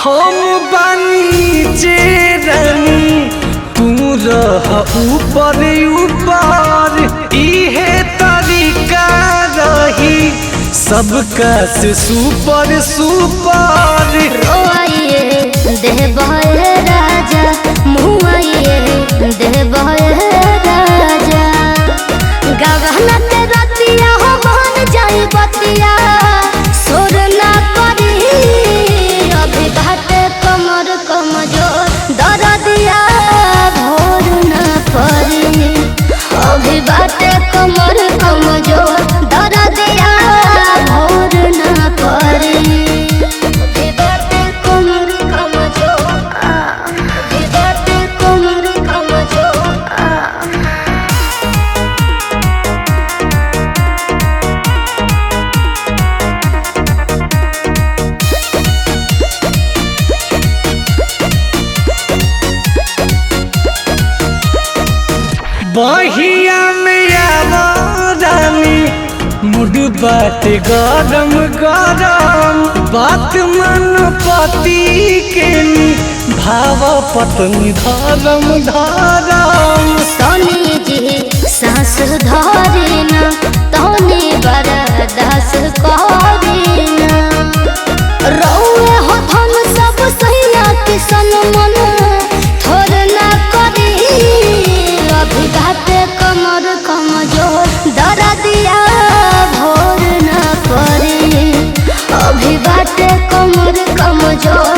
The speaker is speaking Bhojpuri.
हम बानी रानी तू रह ऊपर ऊपर, इहे तरीका रही सबका से सुपर सुपर। रोइए देह बहे राजा, मुआइए देह बहे राजा, गगन के रतिया हो बन जाई बतिया, सोर ना करी अभी घाटे कमर कमजोर, दरदिया भोर ना पड़ी अभी बाटे कमर कमजोर, दरदिया भोर ना पड़ी अभी बाटे कमर कमजोर, अभी बाटे कमर कमजोर। बहिया में आवा रानी मुड बात गरम गरम, बात मन पति के भाव पत्नी धर्म धर्म। तनी जी सांस धरे ना, तनी बरदास करे ना, रौए हो धन सब सैया किसन मन थोर ना करी अभी घाटे कमर कमजोर, दरदिया भोर ना पड़ी अभी बाटे कमर कमजोर।